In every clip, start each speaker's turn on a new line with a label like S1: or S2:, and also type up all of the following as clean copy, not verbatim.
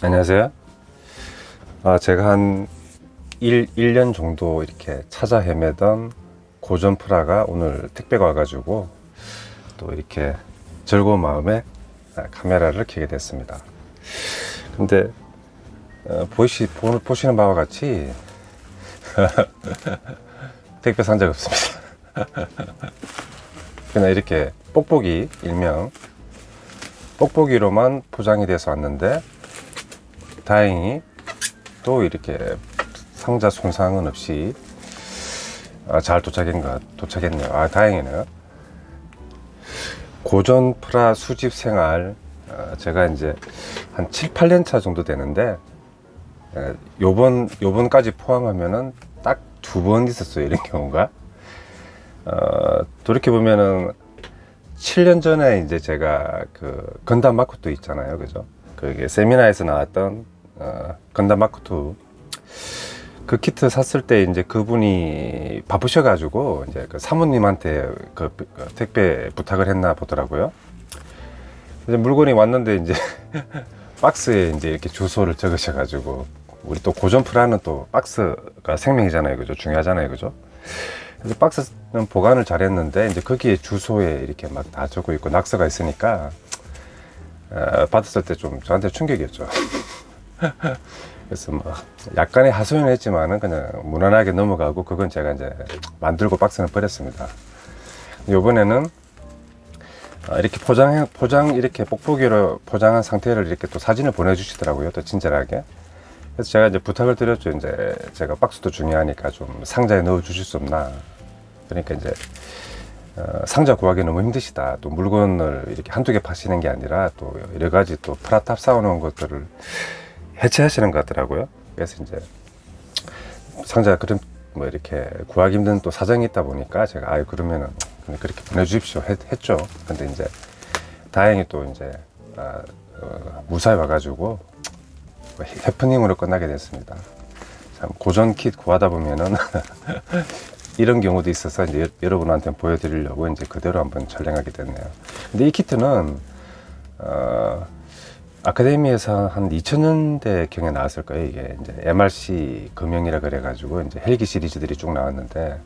S1: 안녕하세요. 제가 한 1년 정도 이렇게 찾아 헤매던 고전 프라가 오늘 택배가 와가지고 또 이렇게 즐거운 마음에 카메라를 켜게 됐습니다. 근데 보시는 바와 같이 택배 상자가 없습니다. 그냥 이렇게 뽁뽁이, 일명 뽁뽁이로만 포장이 돼서 왔는데 다행히 또 이렇게 상자 손상은 없이 잘 도착했네요. 다행이네요. 고전 프라 수집 생활 제가 이제 한 7, 8년 차 정도 되는데 요번까지 포함하면은 딱 2번 있었어요. 이런 경우가. 돌이켜보면은 7년 전에 이제 제가 그 건담 마크2 있잖아요. 그죠? 그게 세미나에서 나왔던 건담 마크2 그 키트 샀을 때 이제 그분이 바쁘셔가지고 이제 그 사모님한테 그 택배 부탁을 했나 보더라고요. 이제 물건이 왔는데 이제 박스에 이제 이렇게 주소를 적으셔가지고 우리 또 고전 프라는 또 박스가 생명이잖아요. 그죠? 중요하잖아요. 그죠? 그래서 박스는 보관을 잘했는데 이제 거기에 주소에 이렇게 막 다 적고 있고 낙서가 있으니까 받았을 때 좀 저한테 충격이었죠. 그래서 뭐 약간의 하소연을 했지만은 그냥 무난하게 넘어가고 그건 제가 이제 만들고 박스는 버렸습니다. 이번에는 이렇게 포장 이렇게 뽁뽁이로 포장한 상태를 이렇게 또 사진을 보내주시더라고요. 또 친절하게. 그래서 제가 이제 부탁을 드렸죠. 이제 제가 박스도 중요하니까 좀 상자에 넣어 주실 수 없나. 그러니까 이제 상자 구하기 너무 힘드시다. 또 물건을 이렇게 한두 개 파시는 게 아니라 또 여러 가지 또 프라탑 쌓아놓은 것들을 해체하시는 것 같더라고요. 그래서 이제 상자가 그럼 뭐 이렇게 구하기 힘든 또 사정이 있다 보니까 제가 그러면은 그렇게 보내주십시오 했죠. 근데 이제 다행히 또 이제 무사히 와가지고 해프닝으로 끝나게 됐습니다. 참 고전 킷 구하다 보면은 이런 경우도 있어서 이제 여러분한테 보여드리려고 이제 그대로 한번 촬영하게 됐네요. 근데 이 키트는 아카데미에서 한 2000년대 경에 나왔을 거예요. 이게 이제 MRC 금형이라 그래가지고 이제 헬기 시리즈들이 쭉 나왔는데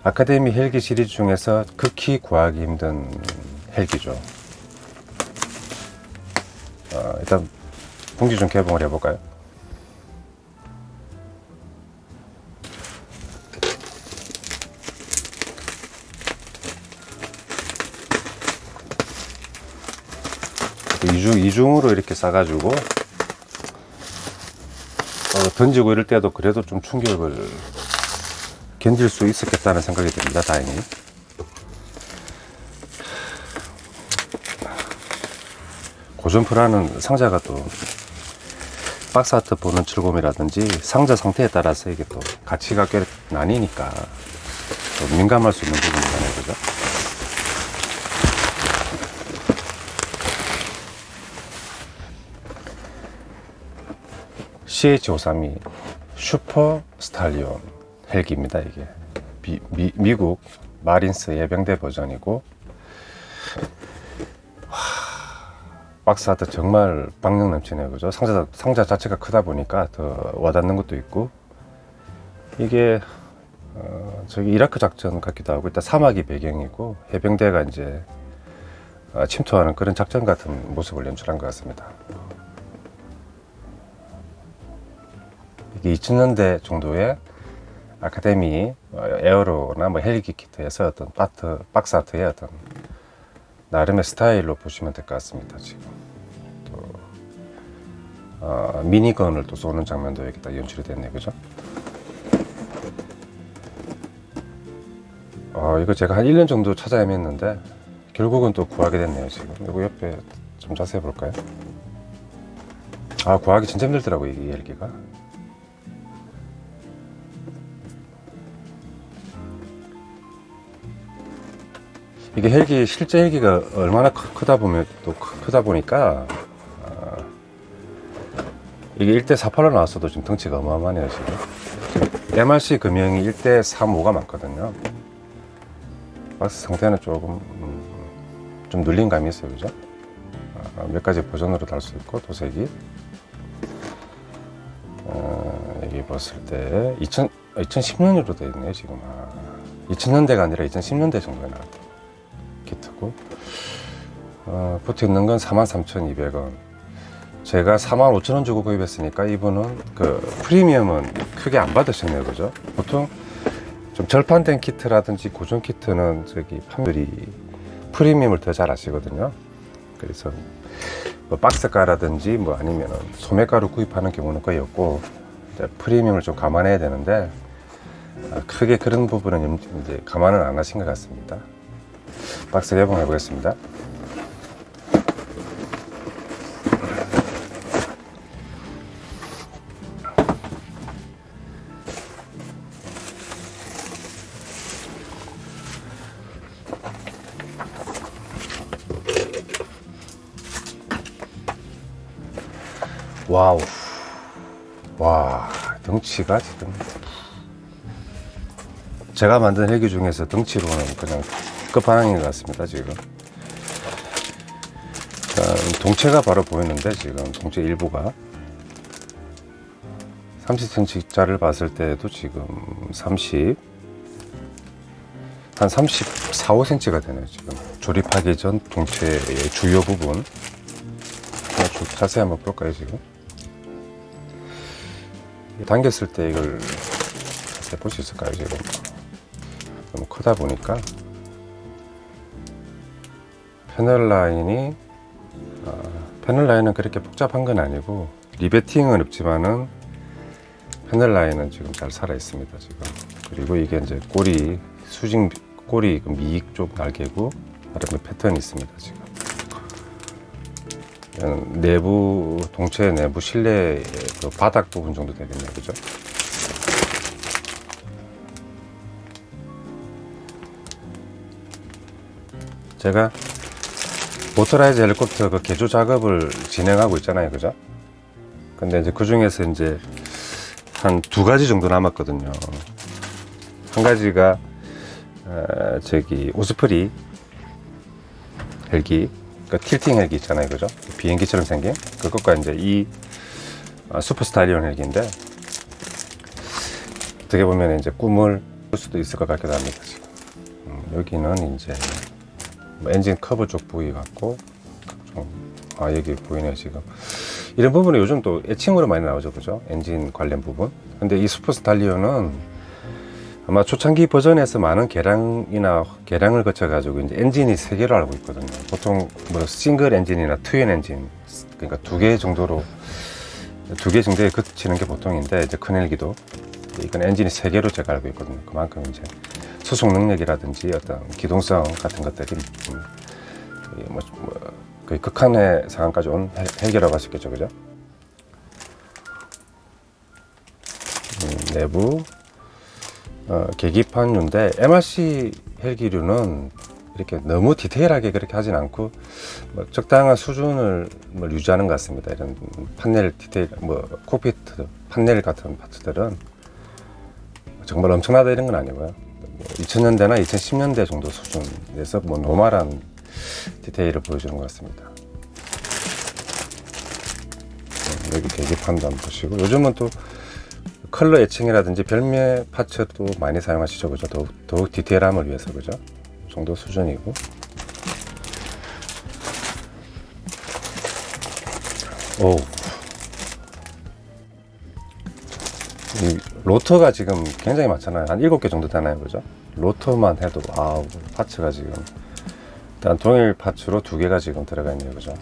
S1: 아카데미 헬기 시리즈 중에서 극히 구하기 힘든 헬기죠. 일단 공지 좀 개봉을 해볼까요? 이중으로 이렇게 싸가지고 던지고 이럴 때도 그래도 좀 충격을 견딜 수 있었겠다는 생각이 듭니다. 다행히. 고전 프라는 상자가 또 박스 아트 보는 즐거움이라든지 상자 상태에 따라서 이게 또 가치가 꽤 나뉘니까 또 민감할 수 있는 부분이잖아요. 그죠? CH532 슈퍼 스탈리온 헬기입니다. 이게 미국 마린스 예병대 버전이고 박스 아트 정말 박력 넘치네요. 그죠? 상자 자체가 크다 보니까 더 와닿는 것도 있고 이게 저기 이라크 작전 같기도 하고 일단 사막이 배경이고 해병대가 이제 침투하는 그런 작전 같은 모습을 연출한 것 같습니다. 이게 2000년대 정도의 아카데미 에어로나 뭐 헬기 키트에서 어떤 박스 아트의 어떤 나름의 스타일로 보시면 될 것 같습니다. 지금 또 미니건을 또 쏘는 장면도 여기 딱 연출이 됐네요. 그죠? 이거 제가 한 1년 정도 찾아 헤맸는데 결국은 또 구하게 됐네요. 지금 이거 옆에 좀 자세히 볼까요? 구하기 진짜 힘들더라고요. 이 헬기가. 이게 실제 헬기가 얼마나 크다 보니까 이게 1대48로 나왔어도 지금 덩치가 어마어마하네요. 지금 MRC 금형이 1대35가 많거든요. 박스 상태는 조금 좀 눌린 감이 있어요. 그죠? 몇 가지 버전으로 달 수 있고 도색이 봤을 때 2010년으로 되어 있네요 지금. 2000년대가 아니라 2010년대 정도에 나왔던 키트고, 붙어 있는 건 43,200원. 제가 45,000원 주고 구입했으니까 이분은 그 프리미엄은 크게 안 받으셨네요, 그죠? 보통 좀 절판된 키트라든지 고정 키트는 저기 판매들이 프리미엄을 더 잘 아시거든요. 그래서 뭐 박스가라든지 뭐 아니면은 소매가로 구입하는 경우는 거의 없고, 이제 프리미엄을 좀 감안해야 되는데 크게 그런 부분은 이제 감안을 안 하신 것 같습니다. 박스 개봉해 보겠습니다. 와우, 와, 덩치가 지금 제가 만든 헬기 중에서 덩치로는 그냥 끝판왕인 것 같습니다. 지금 동체가 바로 보이는데, 지금 동체 일부가 30cm짜리를 봤을 때도 지금 한 34, 5cm가 되네요. 지금 조립하기 전 동체의 주요 부분 자세히 한번 볼까요? 지금 당겼을 때 이걸 자세히 볼 수 있을까요? 지금 너무 크다 보니까 패널 라인은 그렇게 복잡한 건 아니고, 리베팅은 없지만은 패널 라인은 지금 잘 살아 있습니다. 지금. 그리고 이게 이제 꼬리 수직 꼬리 미익 쪽 날개고, 아래에 패턴이 있습니다. 지금 내부 동체 내부 실내 그 바닥 부분 정도 되겠네요, 그죠? 제가 모터라이즈 헬리콥터 그 개조 작업을 진행하고 있잖아요, 그죠? 근데 이제 그 중에서 이제 한 2가지 정도 남았거든요. 한 가지가 저기 오스프리 헬기, 그러니까 틸팅 헬기 있잖아요, 그죠? 비행기처럼 생긴 그것과 이제 이 슈퍼 스탈리온 헬기인데, 어떻게 보면 이제 꿈을 꿀 수도 있을 것 같기도 합니다. 지금 여기는 이제 엔진 커브 쪽 부위 같고, 여기 보이네요. 지금 이런 부분이 요즘 또 애칭으로 많이 나오죠, 그죠? 엔진 관련 부분. 근데 이 슈퍼 스탈리온은 아마 초창기 버전에서 많은 개량을 거쳐 가지고 이제 엔진이 3개로 알고 있거든요. 보통 뭐 싱글 엔진이나 트윈 엔진, 그러니까 2개 정도에 그치는 게 보통인데, 이제 큰 헬기도 이건 엔진이 3개로 제가 알고 있거든요. 그만큼 이제 수송 능력이라든지 어떤 기동성 같은 것들이 거의 극한의 상황까지 온 헬기라고 할 수 있겠죠, 그죠? 내부 계기판류인데, MRC 헬기류는 이렇게 너무 디테일하게 그렇게 하진 않고 적당한 수준을 유지하는 것 같습니다. 이런 판넬 디테일, 콕핏 판넬 같은 파트들은 정말 엄청나다 이런 건 아니고요. 2000년대나 2010년대 정도 수준에서 노멀한 디테일을 보여주는 것 같습니다. 여기 계기판도 한번 보시고, 요즘은 또 컬러 애칭이라든지 별매 파츠도 많이 사용하시죠, 그죠? 더욱 디테일함을 위해서, 그죠? 이 정도 수준이고, 이 로터가 지금 굉장히 많잖아요. 한 7개 정도 되나요, 그죠? 로터만 해도 파츠가 지금 일단 동일 파츠로 2개가 지금 들어가 있네요, 그죠?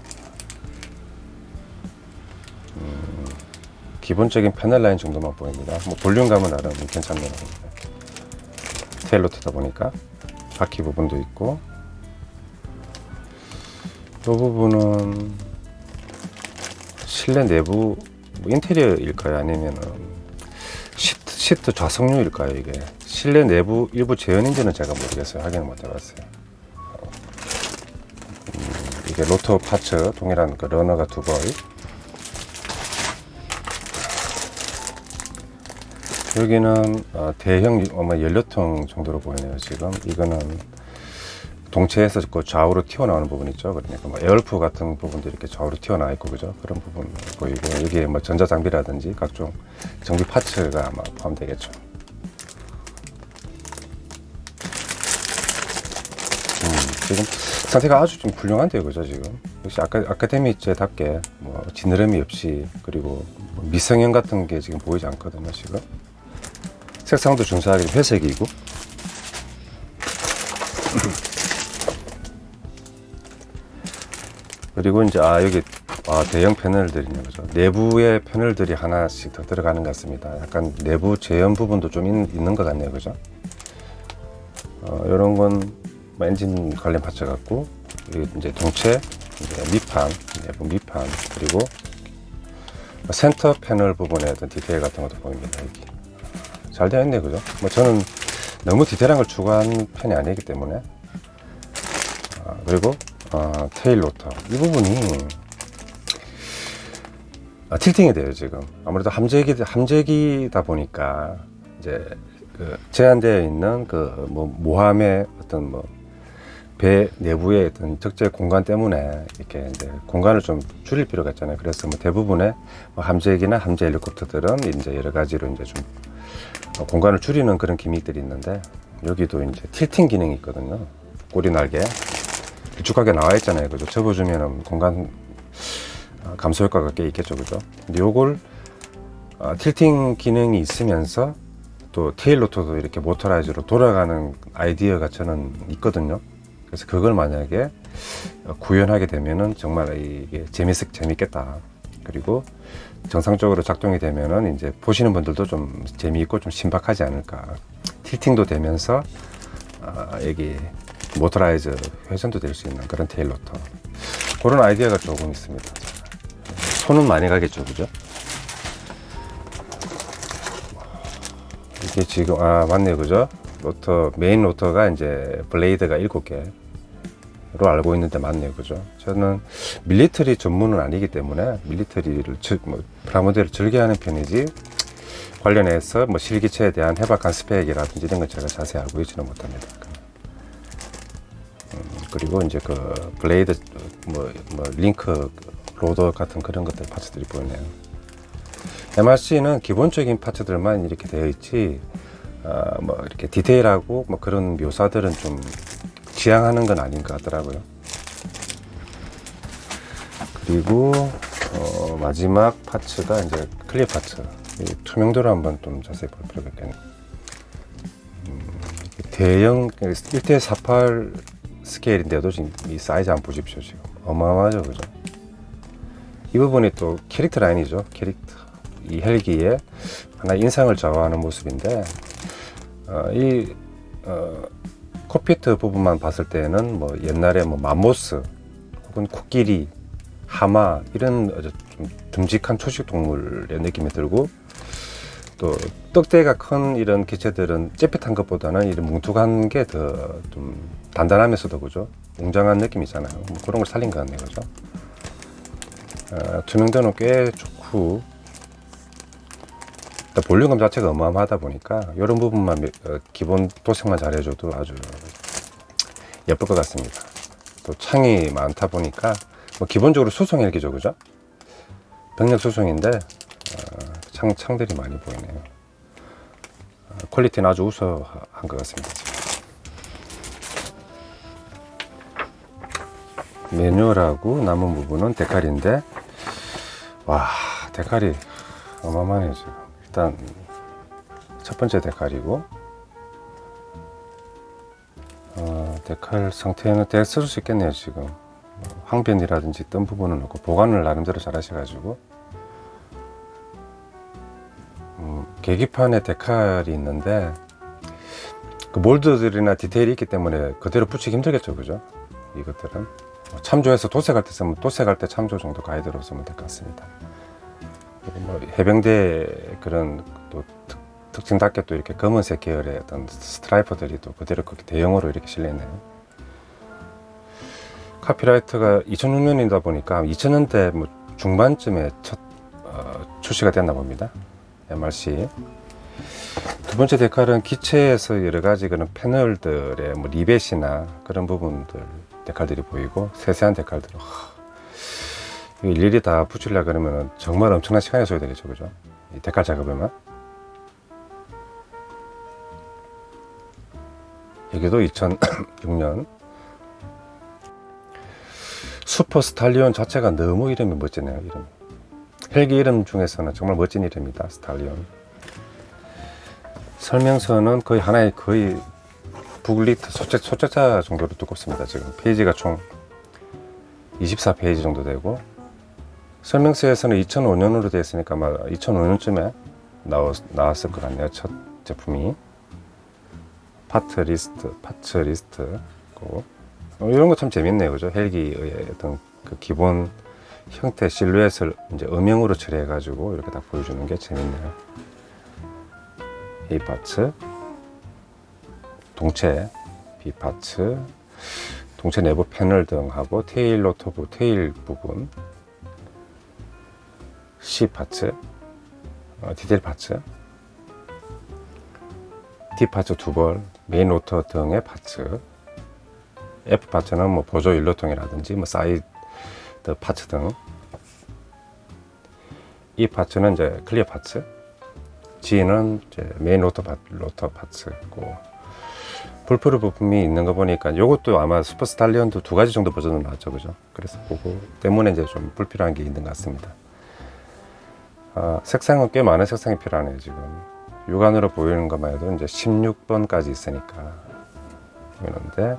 S1: 기본적인 패널 라인 정도만 보입니다. 볼륨감은 나름 괜찮네요. 테일 로터다 보니까 바퀴 부분도 있고, 이 부분은 실내 내부 인테리어일까요? 아니면은 시트 좌석류일까요? 이게 실내 내부 일부 재현인지는 제가 모르겠어요. 확인을 못 해봤어요. 이게 로터 파츠 동일한 그 러너가 2벌, 여기는 대형 연료통 정도로 보이네요. 지금 이거는 동체에서 그 좌우로 튀어나오는 부분 있죠. 그러니까 뭐 에어프 같은 부분도 이렇게 좌우로 튀어나와 있고, 그죠? 그런 부분 보이고, 여기에 뭐 전자장비라든지 각종 정비 파츠가 아마 포함되겠죠. 지금 상태가 아주 좀 훌륭한데요, 그죠? 지금 역시 아카데미제답게 뭐 지느러미 없이, 그리고 뭐 미성형 같은 게 지금 보이지 않거든요. 지금 색상도 준수하게 회색이고, 그리고 이제 여기 대형 패널들이네요, 그죠? 내부에 패널들이 하나씩 더 들어가는 것 같습니다. 약간 내부 제형 부분도 좀 있는 것 같네요, 그죠? 이런 건 뭐 엔진 관련 파츠 같고, 이제 동체, 이제 내부 밑판, 그리고 센터 패널 부분에 어떤 디테일 같은 것도 보입니다. 여기 잘 되어 있네요, 그죠? 뭐 저는 너무 디테일한 걸 추구한 편이 아니기 때문에. 그리고 테일 로터 이 부분이 틸팅이 돼요. 지금 아무래도 함재기다 보니까 이제 그 제한되어 있는 그 뭐 모함의 어떤 뭐 배 내부의 어떤 적재 공간 때문에 이렇게 이제 공간을 좀 줄일 필요가 있잖아요. 그래서 뭐 대부분의 뭐 함재기나 함재 헬리콥터들은 이제 여러 가지로 이제 좀 공간을 줄이는 그런 기믹들이 있는데, 여기도 이제 틸팅 기능이 있거든요. 꼬리 날개 길쭉하게 나와 있잖아요, 그죠? 접어주면은 공간 감소 효과가 꽤 있겠죠, 그죠? 근데 요걸 틸팅 기능이 있으면서 또 테일 로터도 이렇게 모터라이즈로 돌아가는 아이디어가 저는 있거든요. 그래서 그걸 만약에 구현하게 되면은 정말 이게 재밌겠다. 그리고 정상적으로 작동이 되면은 이제 보시는 분들도 좀 재미있고 좀 신박하지 않을까. 틸팅도 되면서 여기 모터라이즈 회전도 될 수 있는 그런 테일 로터, 그런 아이디어가 조금 있습니다. 손은 많이 가겠죠, 그죠? 이게 지금 맞네요, 그죠? 로터, 메인 로터가 이제 블레이드가 7개로 알고 있는데 맞네요, 그죠? 저는 밀리터리 전문은 아니기 때문에 밀리터리를 프라모델을 즐겨하는 편이지, 관련해서 뭐 실기체에 대한 해박한 스펙이라든지 이런 건 제가 자세히 알고 있지는 못합니다. 그리고 이제 그 블레이드 뭐 링크 로더 같은 그런 것들 파츠들이 보이네요. MRC는 기본적인 파츠들만 이렇게 되어 있지, 뭐 이렇게 디테일하고 뭐 그런 묘사들은 좀 지향하는 건 아닌 것 같더라고요. 그리고 마지막 파츠가 이제 클리어 파츠, 투명도를 한번 좀 자세히 볼 필요가 있겠네요. 대형 1:48 스케일인데도 지금 이 사이즈 한번 보십시오. 지금 어마어마하죠, 그죠? 이 부분이 또 캐릭터 라인이죠. 이 헬기의 하나 인상을 좌우하는 모습인데, 이 콕피트 부분만 봤을 때는 뭐 옛날에 뭐 맘모스 혹은 코끼리, 하마 이런 좀 듬직한 초식 동물의 느낌이 들고, 또 떡대가 큰 이런 기체들은 잽핏한 것보다는 이런 뭉툭한 게 더 좀 단단하면서도, 그죠? 웅장한 느낌이잖아요. 뭐 그런 걸 살린 것 같네요, 그죠? 투명도는 꽤 좋고, 볼륨감 자체가 어마어마하다 보니까 이런 부분만 기본 도색만 잘해줘도 아주 예쁠 것 같습니다. 또 창이 많다 보니까 뭐 기본적으로 수송 헬기죠, 그죠? 병력 수송인데 창들이 많이 보이네요. 퀄리티는 아주 우수한 것 같습니다. 매뉴얼하고 남은 부분은 데칼인데, 와, 데칼이 어마어마하네요. 지금 일단 첫 번째 데칼이고, 데칼 상태는 대략 쓸 수 있겠네요. 지금 항변이라든지 뜬 부분은 없고 보관을 나름대로 잘 하셔가지고, 계기판에 데칼이 있는데 그 몰드들이나 디테일이 있기 때문에 그대로 붙이기 힘들겠죠, 그죠? 이것들은 참조해서 도색할 때 쓰면 도색할 때 참조 정도 가이드로 쓰면 될 것 같습니다. 그리고 뭐 해병대 그런 또 특징답게 또 이렇게 검은색 계열의 어떤 스트라이퍼들이 또 그대로 그렇게 대형으로 이렇게 실려 있네요. 카피라이트가 2006년이다 보니까 2000년대 뭐 중반쯤에 첫 출시가 됐나 봅니다. MRC. 두 번째 데칼은 기체에서 여러 가지 그런 패널들의 뭐 리벳이나 그런 부분들 데칼들이 보이고 세세한 데칼들. 일일이 다 붙이려고 그러면 정말 엄청난 시간이 소요되겠죠, 그죠? 이 데칼 작업에만. 여기도 2006년. 슈퍼 스탈리온 자체가 너무 이름이 멋지네요. 이름. 헬기 이름 중에서는 정말 멋진 이름이다, 스탈리온. 설명서는 거의 하나의 거의 북리트 소책자 정도로 두껍습니다. 지금 페이지가 총 24페이지 정도 되고, 설명서에서는 2005년으로 되어 있으니까 아마 2005년쯤에 나왔을 것 같네요. 첫 제품이. 파츠 리스트고, 이런 거 참 재밌네요, 그죠? 헬기의 어떤 그 기본 형태 실루엣을 이제 음영으로 처리해 가지고 이렇게 딱 보여주는 게 재밌네요. A 파츠, 동체 B 파츠, 동체 내부 패널 등하고 테일 로터부 테일 부분, C 파츠, 디테일 파츠, D 파츠 두 벌, 메인 로터 등의 파츠, F 파츠는 뭐 보조 일로통이라든지 뭐 사이드 파츠 등, E 파츠는 이제 클리어 파츠, G는 이제 메인 로터 파츠고, 불프로 부품이 있는 거 보니까 요것도 아마 슈퍼 스탈리온도 두 가지 정도 버전으로 나왔죠, 그죠? 그래서 그거 때문에 이제 좀 불필요한 게 있는 것 같습니다. 색상은 꽤 많은 색상이 필요하네요. 지금 육안으로 보이는 것만 해도 이제 16번까지 있으니까 보이는데,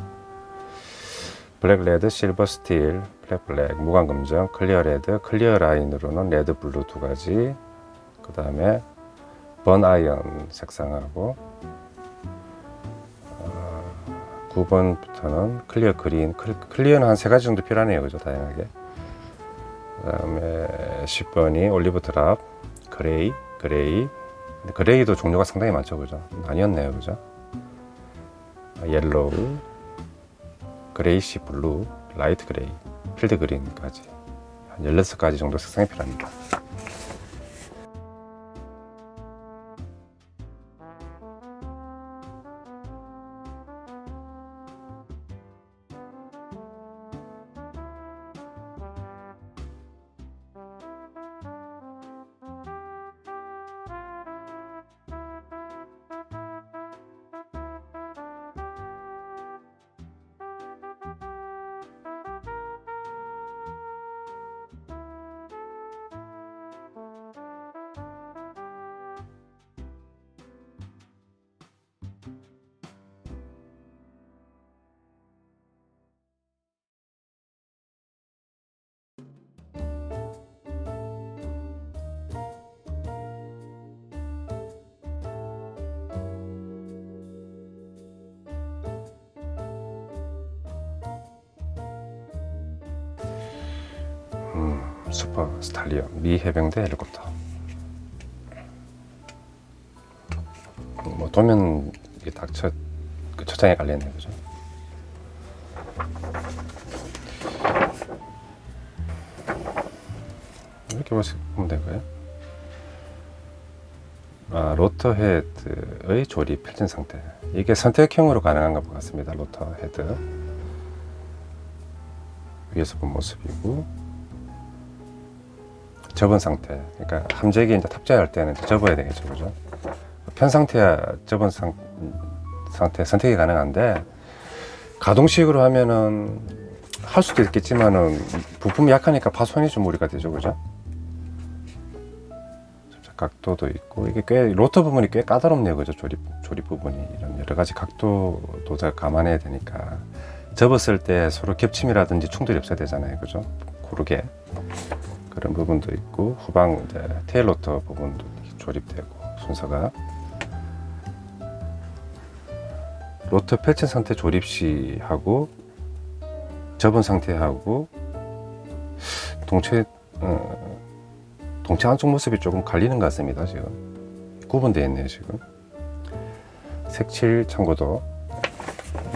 S1: 블랙 레드, 실버 스틸, 블랙 무광 검정, 클리어 레드, 클리어 라인으로는 레드 블루 두 가지, 그 다음에 번 아이언 색상하고, 9번부터는 클리어 그린, 클리어는 한 세 가지 정도 필요하네요, 그죠? 다양하게. 그 다음에 10번이 올리브 드랍, 그레이, 근데 그레이도 종류가 상당히 많죠, 그죠? 나뉘었네요, 그죠? 옐로우, 그레이시 블루, 라이트 그레이, 필드 그린까지 한 16가지 정도 색상이 필요합니다. 슈퍼 스탈리온 미 해병대 헬리콥터. 뭐 도면 딱 그 첫장에 깔려있네요, 그죠? 이렇게 보면 될까요? 로터 헤드의 조립 필진 상태. 이게 선택형으로 가능한 것 같습니다. 로터 헤드 위에서 본 모습이고, 접은 상태. 그러니까 함재기 이제 탑재할 때는 이제 접어야 되겠죠, 그죠? 편 상태야 접은 상태 선택이 가능한데, 가동식으로 하면은 할 수도 있겠지만은 부품이 약하니까 파손이 좀 우려가 되죠, 그죠? 각도도 있고, 이게 꽤 로터 부분이 꽤 까다롭네요, 그죠? 조립 부분이 이런 여러 가지 각도도 다 감안해야 되니까, 접었을 때 서로 겹침이라든지 충돌이 없어야 되잖아요, 그죠? 고르게 그런 부분도 있고, 후방 이제 테일 로터 부분도 조립되고, 순서가 로터 펼친 상태 조립 시하고 접은 상태하고 동체 안쪽 모습이 조금 갈리는 것 같습니다. 지금 구분되어 있네요. 지금 색칠 참고도,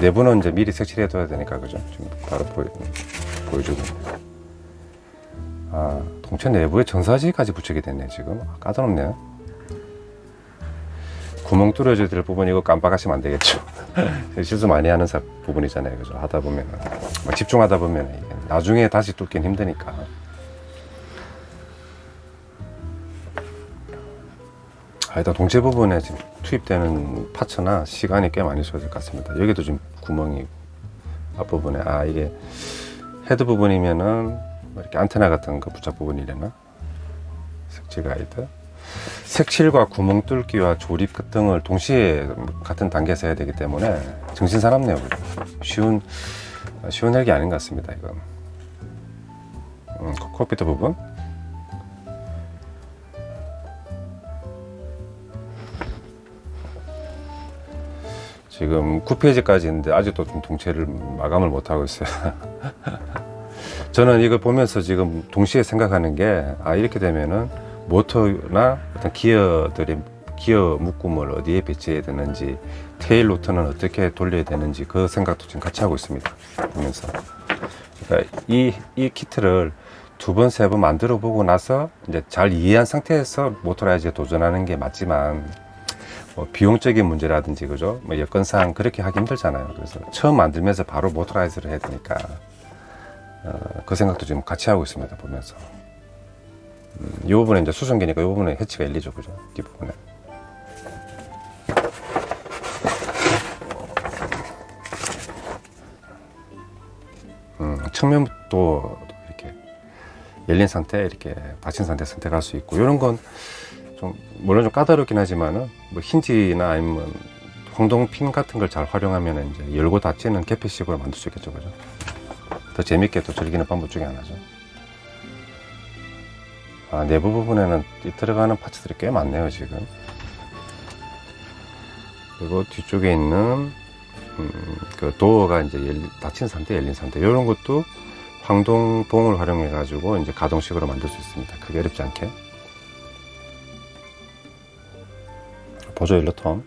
S1: 내부는 이제 미리 색칠해 둬야 되니까, 그죠? 지금 바로 보여주고 있네요. 동체 내부에 전사지까지 붙이게 됐네. 지금 까다롭네요. 구멍 뚫어줘야 될 부분 이거 깜빡하시면 안 되겠죠. 실수 많이 하는 부분이잖아요. 그죠? 하다 보면 집중하다 보면 나중에 다시 뚫긴 힘드니까. 일단 동체 부분에 지금 투입되는 파츠나 시간이 꽤 많이 소요될 것 같습니다. 여기도 지금 구멍이 앞부분에 이게 헤드 부분이면은 뭐 이렇게 안테나 같은 거 부착 부분이려나? 색칠 가이드. 색칠과 구멍 뚫기와 조립 등을 동시에 같은 단계에서 해야 되기 때문에 정신사납네요. 쉬운 헬기 아닌 것 같습니다. 이거. 콕피트 부분. 지금 9페이지까지 있는데 아직도 좀 동체를 마감을 못하고 있어요. 저는 이걸 보면서 지금 동시에 생각하는 게 이렇게 되면은 모터나 어떤 기어 묶음을 어디에 배치해야 되는지, 테일 로터는 어떻게 돌려야 되는지 그 생각도 지금 같이 하고 있습니다. 보면서. 그러니까 이 키트를 두 번, 세 번 만들어 보고 나서 이제 잘 이해한 상태에서 모터라이즈에 도전하는 게 맞지만, 뭐 비용적인 문제라든지, 그죠? 뭐 여건상 그렇게 하기 힘들잖아요. 그래서 처음 만들면서 바로 모터라이즈를 해야 되니까, 그 생각도 지금 같이 하고 있습니다. 보면서. 이 부분에 이제 수성기니까 이 부분에 해치가 열리죠. 그죠? 뒷부분에. 측면도 이렇게 열린 상태, 이렇게 닫힌 상태 선택할 수 있고, 이런 건 좀 물론 좀 까다롭긴 하지만은 뭐 힌지나 아니면 황동핀 같은 걸 잘 활용하면 이제 열고 닫히는 개폐식으로 만들 수 있겠죠. 그죠? 더 재밌게 또 즐기는 방법 중에 하나죠. 내부 부분에는 들어가는 파츠들이 꽤 많네요, 지금. 그리고 뒤쪽에 있는 그 도어가 이제 닫힌 상태, 열린 상태, 이런 것도 황동봉을 활용해 가지고 이제 가동식으로 만들 수 있습니다. 크게 어렵지 않게. 보조 일러텀.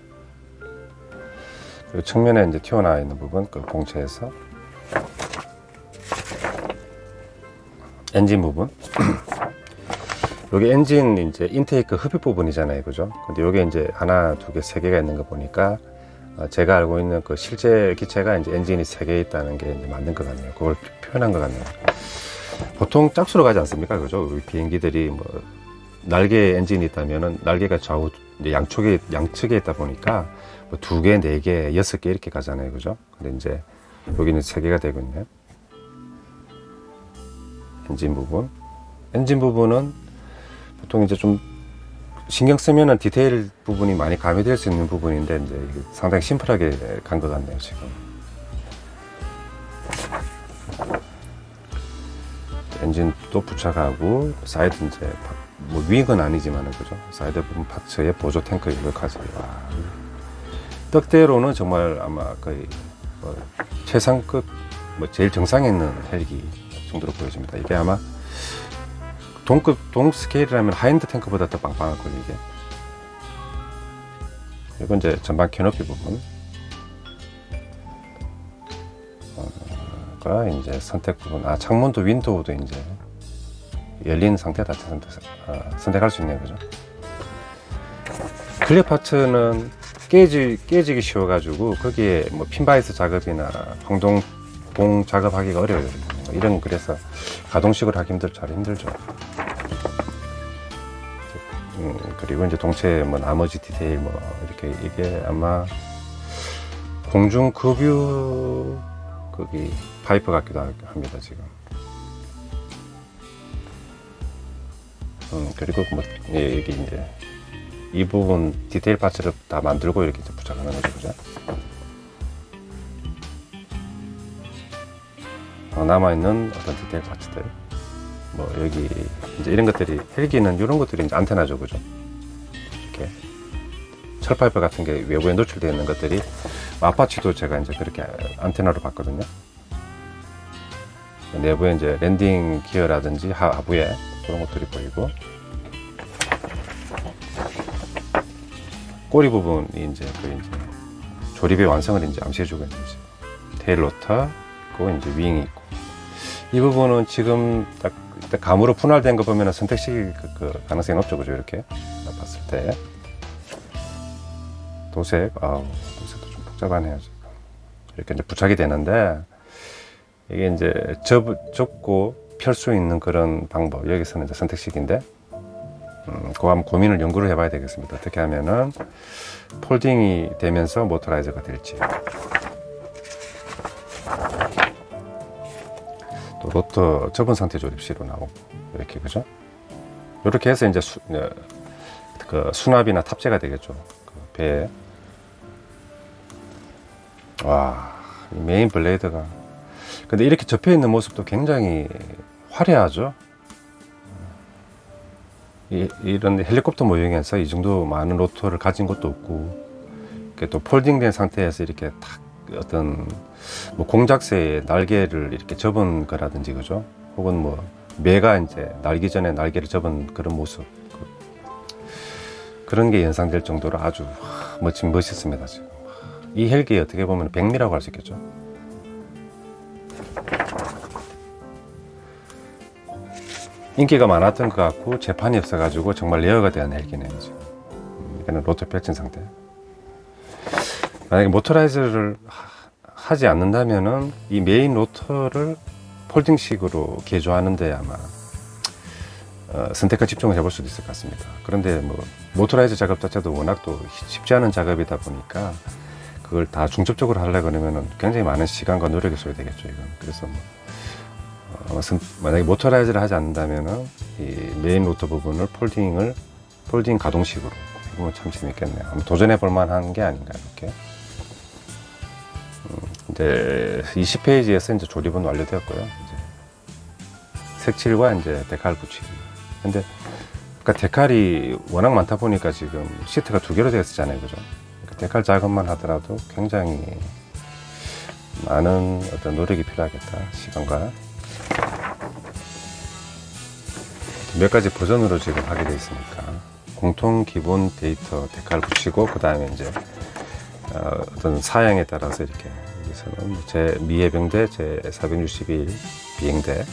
S1: 그리고 측면에 이제 튀어나와 있는 부분, 그 봉체에서 엔진 부분. 여기 엔진 이제 인테이크 흡입 부분이잖아요, 그죠? 근데 여기 이제 하나, 두 개, 세 개가 있는 거 보니까 제가 알고 있는 그 실제 기체가 이제 엔진이 세 개 있다는 게 이제 맞는 것 같네요. 그걸 표현한 것 같네요. 보통 짝수로 가지 않습니까, 그죠? 우리 비행기들이 뭐 날개 엔진이 있다면은 날개가 좌우 이제 양측에 있다 보니까 뭐 두 개, 네 개, 여섯 개 이렇게 가잖아요, 그죠? 근데 이제 여기는 세 개가 되고 있네요. 엔진 부분. 엔진 부분은 보통 이제 좀 신경 쓰면은 디테일 부분이 많이 가미될 수 있는 부분인데 이제 상당히 심플하게 간 것 같네요, 지금. 엔진도 부착하고 사이드 이제 뭐 윙은 아니지만은, 그죠? 사이드 부분 파츠에 보조 탱크 이렇게까지. 떡대로는 정말 아마 거의 뭐 최상급, 뭐 제일 정상에 있는 헬기 정도로 보여집니다. 이게 아마 동 스케일이라면 하이엔드 탱크보다 더 빵빵할 거예요, 이게. 그리고 이제 전방 캐노피 부분. 이제 선택 부분. 창문도 윈도우도 이제 열린 상태, 닫힌 상태 선택할 수 있네요, 그죠? 클리어 파츠는 깨지기 쉬워가지고 거기에 뭐 핀바이스 작업이나 황동봉 작업하기가 어려워요. 이런, 그래서 가동식으로 하기 잘 힘들죠. 그리고 이제 동체 뭐 나머지 디테일 뭐 이렇게, 이게 아마 공중 급유 거기 파이프 같기도 합니다, 지금. 그리고 뭐 여기 이제 이 부분 디테일 파츠를 다 만들고 이렇게 부착하는 거죠, 그죠? 남아있는 어떤 디테일 파츠들, 뭐 여기 이제 이런 것들이, 헬기는 이런 것들이 이제 안테나죠, 그죠? 이렇게 철파이프 같은 게 외부에 노출되어 있는 것들이, 아파치도 제가 이제 그렇게 안테나로 봤거든요. 내부에 이제 랜딩 기어라든지 하부에 그런 것들이 보이고, 꼬리 부분이 이제 그 이제 조립의 완성을 이제 암시해주고 있는 거죠. 테일 로터, 그 이제 윙이 있고, 이 부분은 지금 딱 감으로 분할된 거 보면 선택식 그 가능성이 높죠, 그죠? 이렇게 봤을 때. 도색도 좀 복잡하네요. 지금. 이렇게 이제 부착이 되는데, 이게 이제 접고 펼 수 있는 그런 방법. 여기서는 이제 선택식인데, 그거 한번 고민을 연구를 해봐야 되겠습니다. 어떻게 하면은 폴딩이 되면서 모터라이저가 될지. 또 로터 접은 상태 조립시로 나오고, 이렇게, 그죠? 이렇게 해서 이제 그 수납이나 탑재가 되겠죠. 그 배에. 와, 이 메인 블레이드가. 근데 이렇게 접혀 있는 모습도 굉장히 화려하죠. 이런 헬리콥터 모형에서 이 정도 많은 로터를 가진 것도 없고, 이렇게 또 폴딩된 상태에서 이렇게 탁 어떤 뭐 공작새의 날개를 이렇게 접은 거라든지, 그죠? 혹은 뭐 매가 이제 날기 전에 날개를 접은 그런 모습, 그런 게 연상될 정도로 아주 멋있습니다. 지금 이 헬기 어떻게 보면 백미라고 할 수 있겠죠. 인기가 많았던 것 같고 재판이 없어가지고 정말 레어가 된 헬기네요. 지금 이거는 로터 펼친 상태. 만약에 모터라이저를 하지 않는다면은 이 메인 로터를 폴딩식으로 개조하는데 아마 선택과 집중을 해볼 수도 있을 것 같습니다. 그런데 뭐 모터라이저 작업 자체도 워낙 또 쉽지 않은 작업이다 보니까 그걸 다 중첩적으로 하려고 그러면은 굉장히 많은 시간과 노력이 소요되겠죠. 이건. 그래서 뭐 만약에 모터라이저를 하지 않는다면은 이 메인 로터 부분을 폴딩 가동식으로 해보면 참 재밌겠네요. 한번 도전해 볼 만한 게 아닌가 이렇게. 이제 20페이지에서 이제 조립은 완료되었고요. 이제 색칠과 이제 데칼 붙이기. 근데 그러니까 데칼이 워낙 많다 보니까 지금 시트가 2개로 되어 있었잖아요, 그죠? 그러니까 데칼 작업만 하더라도 굉장히 많은 어떤 노력이 필요하겠다. 시간과. 몇 가지 버전으로 지금 하게 되어 있으니까 공통 기본 데이터 데칼 붙이고 그 다음에 이제 어떤 사양에 따라서 이렇게 여기서는 제 미해병대 제 461 비행대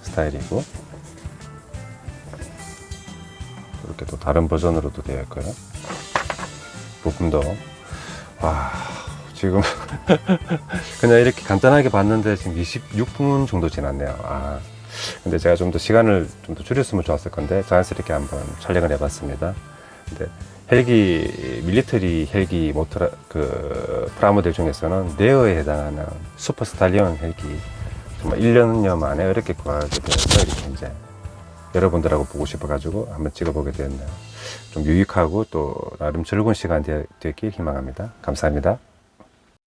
S1: 스타일이고 이렇게 또 다른 버전으로도 되어 있고요. 부품도 와 지금 그냥 이렇게 간단하게 봤는데 지금 26분 정도 지났네요. 근데 제가 좀 더 시간을 좀 더 줄였으면 좋았을 건데 자연스럽게 한번 촬영을 해봤습니다. 근데 헬기 밀리터리 헬기 프라모델 중에서는 레어에 해당하는 슈퍼 스탈리온 헬기 정말 1년여 만에 이렇게 구하게 되어서 이렇게 이제 여러분들하고 보고 싶어가지고 한번 찍어보게 되었네요. 좀 유익하고 또 나름 즐거운 시간 되었길 희망합니다. 감사합니다.